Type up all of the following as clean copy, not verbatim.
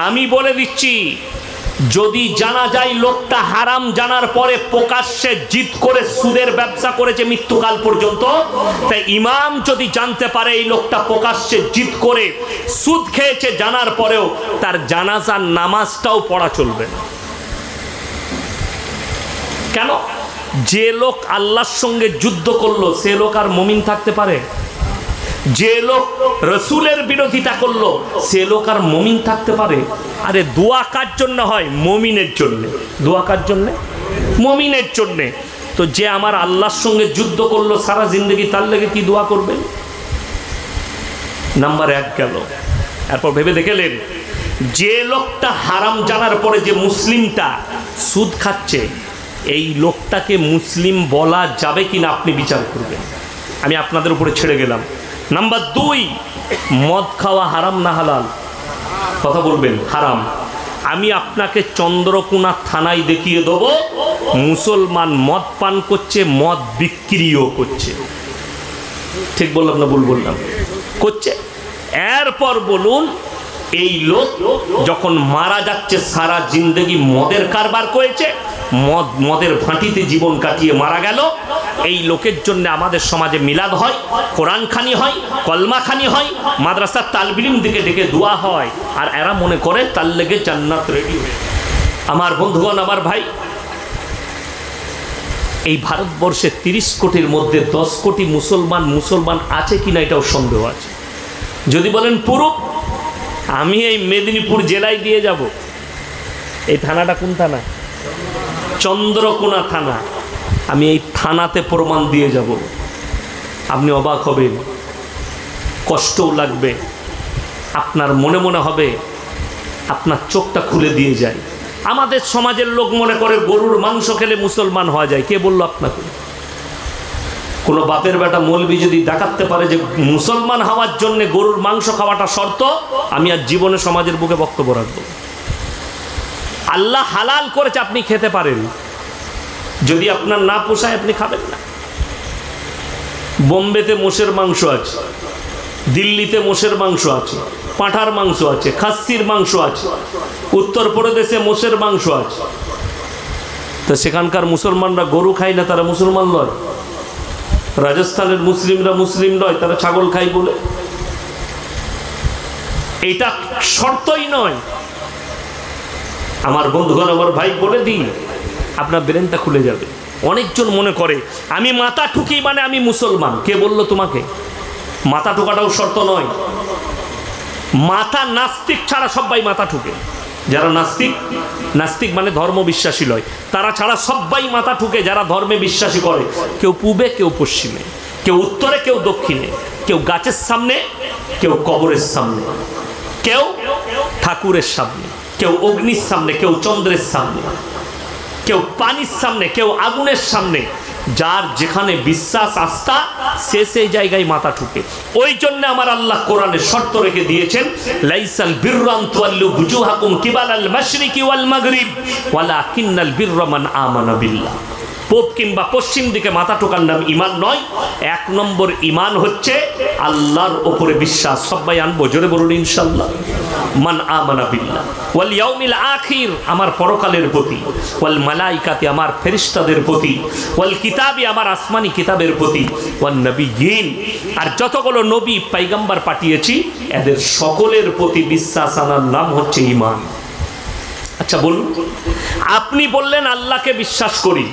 আমি বলে দিচ্ছি, যদি জানা যায় লোকটা হারাম জানার পরে প্রকাশ্যে জিদ করে সুদের ব্যবসা করেছে মৃত্যুকাল পর্যন্ত, তাই ইমাম যদি জানতে পারে এই লোকটা প্রকাশ্যে জিদ করে সুদ খেয়েছে জানার পরেও, তার জানাজার নামাজটাও পড়া চলবে না। কেন? যে লোক আল্লাহর সঙ্গে যুদ্ধ করলো সে লোক আর মুমিন থাকতে পারে? যে লোক রসুলের বিরোধিতা করলো সে লোক আর মুমিন থাকতে পারে? আরে দোয়া কার জন্য হয়? মুমিনের জন্য। দোয়া কার জন্য? মুমিনের জন্য। তো যে আমার আল্লাহর সঙ্গে যুদ্ধ করলো সারা জিন্দগি, তার লেগে কি দোয়া করবেন? নাম্বার 1 গেল। এরপর ভেবে দেখলেন, যে লোকটা হারাম জানার পরে যে মুসলিমটা সুদ খাচ্ছে, এই লোকটাকে মুসলিম বলা যাবে কিনা আপনি বিচার করবেন। আমি আপনাদের উপরে ছেড়ে গেলাম। নাম্বার 2, মদ খাওয়া হারাম না হালাল? কথা বলবেন। হারাম। আমি আপনাকে চন্দ্রকোনা থানায় দেখিয়ে দেবো মুসলমান মদ পান করছে, মদ বিক্রিও করছে। ঠিক বললাম না ভুল বললাম? করছে। এরপর বলুন, এই লোক যখন মারা যাচ্ছে সারা জিন্দগি মদের কারবার করেছে, মদের ভাঁটিতে জীবন কাটিয়ে মারা গেল। এই লোকের জন্য আমাদের সমাজে মিলাদ হয়, কোরআন খানি হয়, কলমা খানি হয়, মাদ্রাসার তালবিলিম দিকে ডেকে দোয়া হয়, আর এরা মনে করে তার লেগে জান্নাত রেডি হয়ে। আমার বন্ধুগণ, আমার ভাই, এই ভারতবর্ষে 30 কোটির মধ্যে 10 কোটি মুসলমান আছে কিনা এটাও সন্দেহ আছে। যদি বলেন পুরুষ, আমি এই মেদিনীপুর জেলায় দিয়ে যাব। এই থানাটা কোন থানা? চন্দ্রকোনা থানা। আমি এই থানাতে প্রমাণ দিয়ে যাব। আপনি অবাক হবেন, কষ্টও লাগবে, আপনার মনে মনে হবে, আপনার চোখটা খুলে দিয়ে যায়। আমাদের সমাজের লোক মনে করে গরুর মাংস খেলে মুসলমান হওয়া যায়। কে বলল আপনাকে? কোনো বাপের বেটা মৌলবি যদি দেখাতে পারে যে মুসলমান হওয়ার জন্য গরুর মাংস খাওয়াটা শর্ত, আমি আর জীবনে সমাজের বুকে বক্তব্য রাখবো। আল্লাহ হালাল করেছে, আপনি খেতে পারেন। যদি আপনার না পোষায় আপনি খাবেন না। বোম্বেতে মোষের মাংস আছে, দিল্লিতে মোষের মাংস আছে, পাঁঠার মাংস আছে, খাসির মাংস আছে, উত্তরপ্রদেশে মোষের মাংস আছে। তো সেখানকার মুসলমানরা গরু খায় না, তারা মুসলমান নয়। রাজস্থানের মুসলিমরা মুসলিম নয়, তারা ছাগল খায় বলে। এটা শর্তই নয়। আমার বন্ধুগণ, আমার ভাই, বলে দিন, আপনার ব্রেনটা খুলে যাবে। অনেকজন মনে করে আমি মাথা ঠুকি মানে আমি মুসলমান। কে বললো তোমাকে? মাথা ঠোকাটাও শর্ত নয়। মাথা নাস্তিক ছাড়া সবাই মাথা ঠুকে। যারা নাস্তিক মানে ধর্ম বিশ্বাসী নয়, তারা ছাড়া সবাই মাথা ঠুকে যারা ধর্মে বিশ্বাসী করে। কেউ পূবে, কেউ পশ্চিমে, কেউ উত্তরে, কেউ দক্ষিণে, কেউ গাছের সামনে, কেউ কবরের সামনে, কেউ ঠাকুরের সামনে, কেউ অগ্নির সামনে, কেউ চন্দ্রের সামনে, কেউ পানির সামনে, কেউ আগুনের সামনে। যার যেখানে বিশ্বাস আস্থা, সে সেই জায়গায় মাথা ঠুকে। ওই জন্য আমার আল্লাহ কোরআনে শর্ত রেখে দিয়েছেন, লাইসাল বিররা আন তুওয়াল্লু বুজুহাকুম কিবালাল মাশরিকি ওয়াল মাগরিব ওয়ালাকিন্নাল বিররা মান আমানা বিল্লাহ। পূব কিংবা পশ্চিম দিকে মাথা ঠোকার নাম ঈমান নয়। 1 নম্বর ঈমান হচ্ছে আল্লাহর উপরে বিশ্বাস। সবাই আনবো, জোরে বলুন ইনশাআল্লাহ। মান আমানা বিল্লাহ ওয়াল ইয়াউমিল আখির, আমার পরকালের প্রতি, ওয়াল মালাইকাতি, আমার ফেরেশতাদের প্রতি, ওয়াল কিতাবি, আমার আসমানি কিতাবের প্রতি, ওয়ান নবিয়্যিন, আর যতগুলো নবী পয়গম্বর পাঠিয়েছি এদের সকলের প্রতি বিশ্বাস আনার নাম হচ্ছে ঈমান। আচ্ছা বলুন, আপনি বললেন আল্লাহকে বিশ্বাস করি।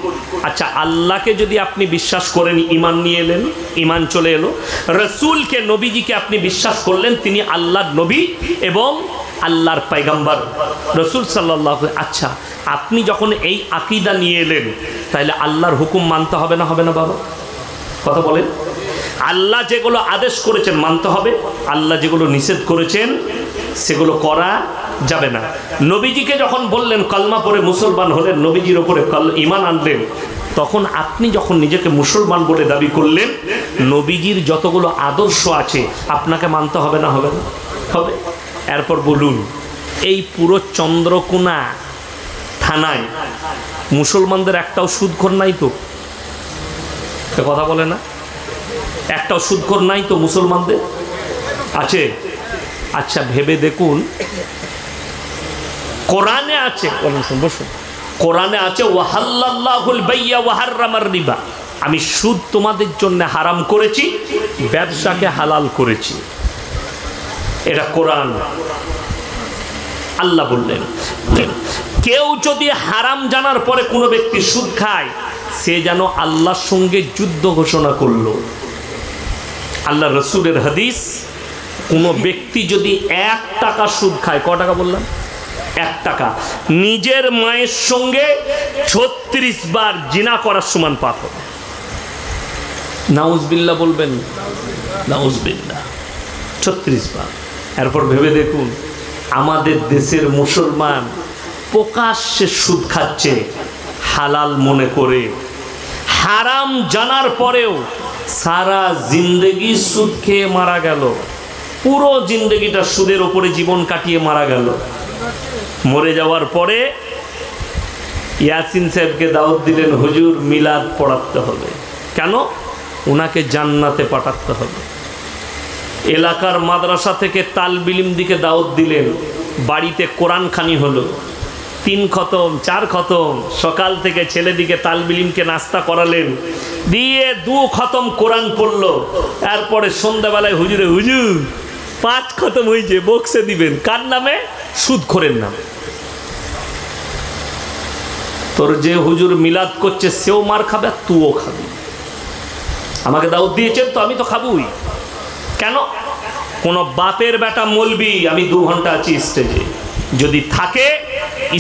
আচ্ছা, আল্লাহকে যদি আপনি বিশ্বাস করেন, ঈমান নিয়ে এলেন, ঈমান চলে এলো। রসুলকে, নবীজিকে আপনি বিশ্বাস করলেন, তিনি আল্লাহর নবী এবং আল্লাহর পয়গম্বর রসুল সাল্লাল্লাহু। আচ্ছা, আপনি যখন এই আকীদা নিয়ে এলেন, তাহলে আল্লাহর হুকুম মানতে হবে না, হবে না বাবা? কথা বলেন। আল্লাহ যেগুলো আদেশ করেছেন মানতে হবে, আল্লাহ যেগুলো নিষেধ করেছেন সেগুলো করা যাবে না। নবীজিকে যখন বললেন কলমা পড়ে মুসলমান হলেন, নবীজির ওপরে ঈমান আনলেন, তখন আপনি যখন নিজেকে মুসলমান বলে দাবি করলেন, নবীজির যতগুলো আদর্শ আছে আপনাকে মানতে হবে না, হবে না? হবে। এরপর বলুন, এই পুরো চন্দ্রকোনা থানায় মুসলমানদের একটাও সুদখোর নাই তো? কথা বলে না? একটাও সুদখোর নাই তো মুসলমানদের? আছে? আচ্ছা ভেবে দেখুন, কোরআনে আছে, বসুন, কোরআনে আছে ওয়াহাল্লাল্লাহুল বাইয়া ওয়া হাররামার রিবা, আমি সুদ তোমাদের জন্য হারাম করেছি, ব্যবসাকে হালাল করেছি। এটা কোরআন। আল্লাহ বললেন কেউ যদি হারাম জানার পরে কোনো ব্যক্তি সুদ খায়, সে যেন আল্লাহর সঙ্গে যুদ্ধ ঘোষণা করলো। আল্লাহ রসুলের হাদিস, কোনো ব্যক্তি যদি 1 টাকা সুদ খায়, ক টাকা বললাম? 1 টাকা, নিজের মায়ের সঙ্গে 36 বার জিনা করার সমান পাপ হবে। নাউজবিল্লাহ বলবেন, নাউজবিল্লাহ, 36 বার। এরপর ভেবে দেখুন, আমাদের দেশের মুসলমান প্রকাশ্যে সুদ খাচ্ছে হালাল মনে করে, হারাম জানার পরেও সারা জিন্দেগি সুদ খেয়ে মারা গেল, পুরো জিন্দেগিটা সুদের ওপরে জীবন কাটিয়ে মারা গেল। মরে যাওয়ার পরে ইয়াসিন সাহেবকে দাওয়াত দিলেন, হুজুর মিলাদ পড়াতে হবে। কেন? ওনাকে জান্নাতে পাঠাতে হবে। এলাকার মাদ্রাসা থেকে তালবিলিম দিকে দাওয়াত দিলেন, বাড়িতে কোরআন খানি হলো, 3 খতম 4 খতম, সকাল থেকে ছেলেদিকে তালবিলিমকে নাস্তা করালেন, দিয়ে 2 খতম কোরআন পড়লো। তারপরে সন্ধ্যাবেলায় হুজুরে, হুজুর 5 খতম হয়েছে, বক্সে দিবেন। কার নামে? সুদখোরের নামে। তোর যে হুজুর মিলাদ করছে সেও মার খাবে, আর তুও খাবি। আমাকে দাওয়াত দিয়েছেন তো আমি তো খাবই। কেন? কোন বাপের বেটা মলবি, আমি 2 ঘন্টা আছি স্টেজে, যদি থাকে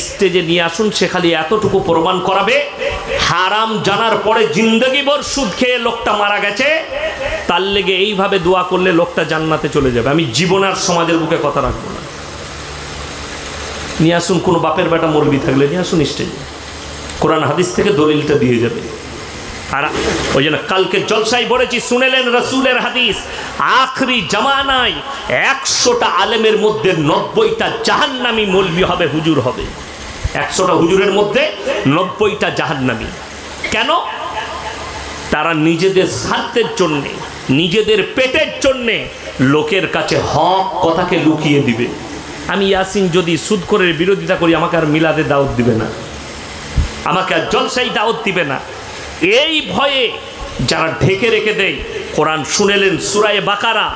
স্টেজে নিয়ে আসুন, সে খালি এতটুকু প্রমাণ করাবে হারাম জানার পরে জিন্দগি ভর সুদ খেয়ে লোকটা মারা গেছে, তার লেগে এইভাবে দোয়া করলে লোকটা জান্নাতে চলে যাবে। আমি জীবনে আর সমাজের বুকে কথা রাখবো না। নিয়ে আসুন, কোনো বাপের বেটা মলবি থাকলে নিয়ে আসুন স্টেজে, কোরআন হাদিস থেকে দলিলটা দিয়ে যাবে। আর ওই জন্য কালকে জলসাই বলেছি, শুনেলেন রসুলের হাদিস, আখরি জামানায় 100টা আলেমের মধ্যে 90টা জাহান্নামী মৌলবি হবে, হুজুর হবে। 100টা হুজুরের মধ্যে 90টা জাহান্নামী। কেন? তারা নিজেদের স্বার্থের জন্যে, নিজেদের পেটের জন্যে লোকের কাছে হক কথাকে লুকিয়ে দিবে। আমি ইয়াসিন যদি সুদখোরের বিরোধিতা করি, আমাকে আর মিলাদে দাওয়াত দিবে না, আমাকে আর জলসাই দাওয়াত দিবে না। এই ভয়ে যারা ঢেকে রেখে দেয়। কোরআন শুনেলেন সূরা বাকারা,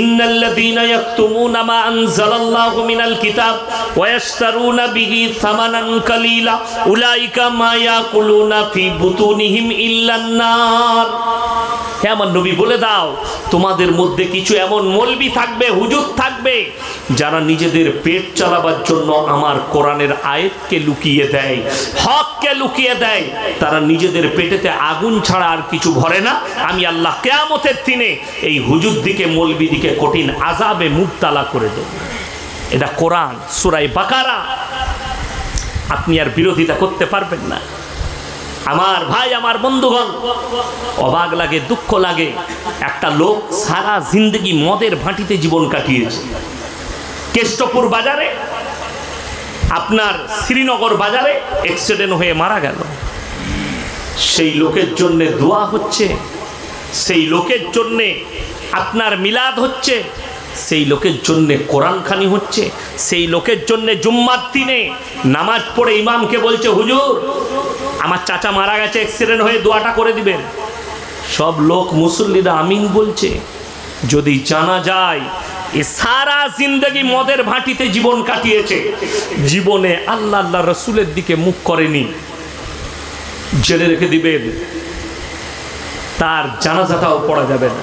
ইন্নাল্লাযীনা ইয়াকতুমুনা মা আনজালাল্লাহু মিনাল কিতাব ওয়া ইয়াশতারুনা বিহি সামানান কালীলা উলাইকা মা ইয়াকুলুনা ফি বুতুনিহিম ইল্লান নার। হে আমার নবী, বলে দাও, তোমাদের মধ্যে কিছু এমন মৌলবি থাকবে, হুজুর থাকবে, যারা নিজেদের পেট চালাবার জন্য আমার কোরআনের আয়াতকে লুকিয়ে দেয়, হককে লুকিয়ে দেয়। তারা নিজেদের পেটেতে আগুন ছাড়া আর কিছু ভরে না। আমি আল্লাহ কিয়ামতের দিনে এই হুজুর দিকে, মৌলবি দিকে কঠিন আযাবে মুবতালা করে দেব। এটা কোরআন, সূরা বাকারা। আপনি আর বিরোধিতা করতে পারবেন না। আমার ভাই, আমার বন্ধুগণ, অবাক লাগে, দুঃখ লাগে। একটা লোক সারা জিন্দগি মদের ভাটিতে জীবন কাটিয়েছে। কেষ্টপুর বাজারে, আপনার শ্রীনগর বাজারে অ্যাক্সিডেন্ট হয়ে মারা গেল। সেই লোকের জন্য দোয়া হচ্ছে, সেই লোকের জন্য আপনার মিলাদ হচ্ছে, সেই লোকের জন্য কোরআনখানি হচ্ছে, সেই লোকের জন্য জুম্মার দিনে নামাজ পড়ে ইমামকে বলছে, হুজুর আমার চাচা মারা গেছে অ্যাক্সিডেন্ট হয়ে, দোয়াটা করে দিবেন। সব লোক মুসল্লিরা আমিন বলছে। যদি জানা যায় এ সারা জিন্দগি মদের ভাটিতে জীবন কাটিয়েছে, জীবনে আল্লাহ আল্লাহ রসুলের দিকে মুখ করেনি, জেলে রেখে দিবেন, তার জানাজাটাও পড়া যাবে না।